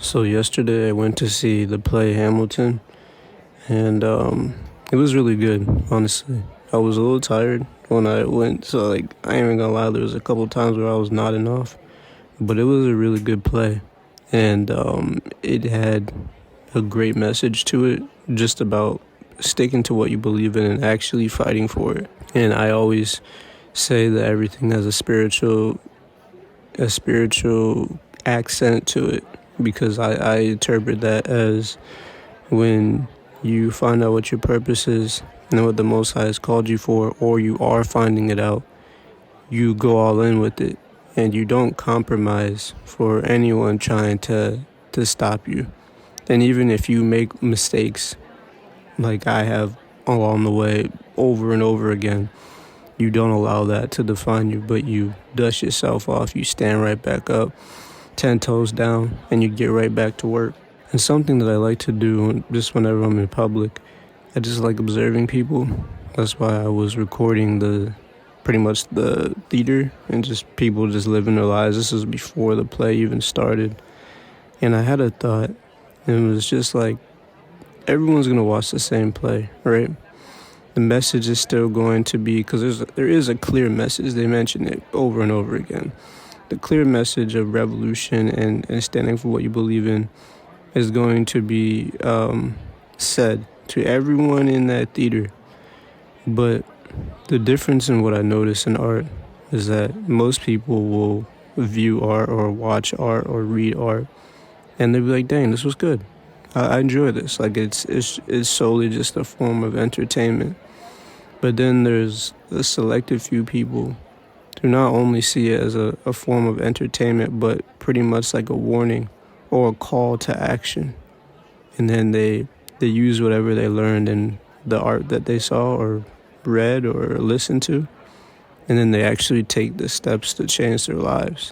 So yesterday I went to see the play Hamilton, and it was really good. Honestly, I was a little tired when I went, so I ain't even gonna lie. There was a couple times where I was nodding off, but it was a really good play, and it had a great message to it, just about sticking to what you believe in and actually fighting for it. And I always say that everything has a spiritual accent to it because I interpret that as when you find out what your purpose is and what the Most High has called you for, or you are finding it out, you go all in with it and you don't compromise for anyone trying to stop you. And even if you make mistakes like I have along the way over and over again, you don't allow that to define you, but you dust yourself off, you stand right back up, 10 toes down, and you get right back to work. And something that I like to do just whenever I'm in public, I just like observing people. That's why I was recording pretty much the theater and just people just living their lives. This was before the play even started. And I had a thought, and it was just like, everyone's going to watch the same play, right? The message is still going to be, because there is a clear message. They mention it over and over again. The clear message of revolution and standing for what you believe in is going to be said to everyone in that theater. But the difference in what I notice in art is that most people will view art or watch art or read art, and they'll be like, dang, this was good. I enjoy this. Like it's solely just a form of entertainment. But then there's a selective few people who not only see it as a form of entertainment, but pretty much like a warning or a call to action. And then they use whatever they learned in the art that they saw or read or listened to, and then they actually take the steps to change their lives.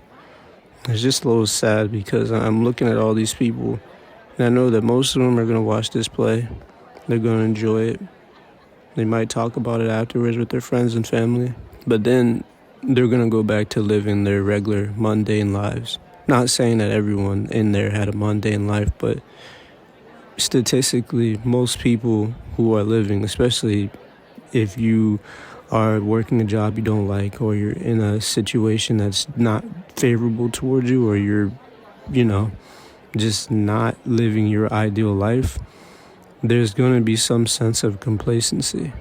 It's just a little sad because I'm looking at all these people, and I know that most of them are going to watch this play. They're going to enjoy it. They might talk about it afterwards with their friends and family, but then they're going to go back to living their regular mundane lives. Not saying that everyone in there had a mundane life, but statistically, most people who are living, especially if you are working a job you don't like, or you're in a situation that's not favorable towards you, or you're, just not living your ideal life, there's going to be some sense of complacency.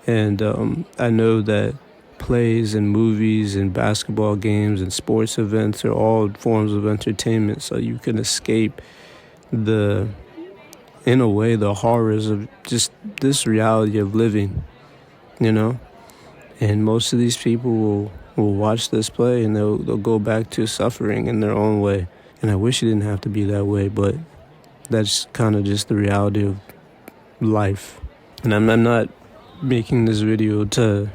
And I know that plays and movies and basketball games and sports events are all forms of entertainment, so you can escape in a way, the horrors of just this reality of living, And most of these people will watch this play and they'll go back to suffering in their own way. And I wish it didn't have to be that way, but that's kind of just the reality of life. And I'm not making this video to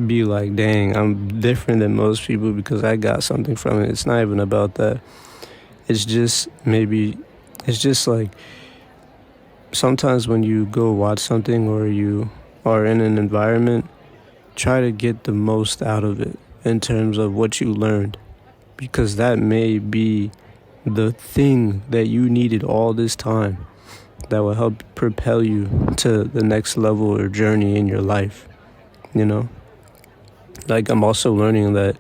be like, dang, I'm different than most people because I got something from it. It's not even about that. It's just like sometimes when you go watch something or you are in an environment, try to get the most out of it in terms of what you learned, because that may be the thing that you needed all this time that will help propel you to the next level or journey in your life. Like, I'm also learning that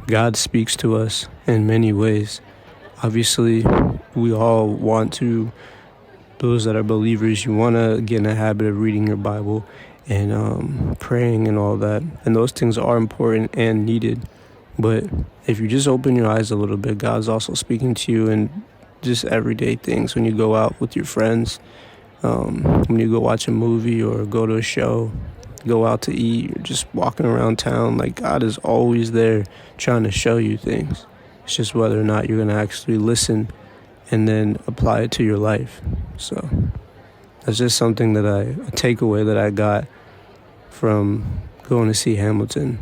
God speaks to us in many ways. Obviously, we all want to, those that are believers, you want to get in a habit of reading your Bible and praying and all that. And those things are important and needed. But if you just open your eyes a little bit, God's also speaking to you in just everyday things. When you go out with your friends, when you go watch a movie or go to a show, go out to eat, or just walking around town, like, God is always there trying to show you things. It's just whether or not you're going to actually listen and then apply it to your life. So that's just something a takeaway that I got from going to see Hamilton.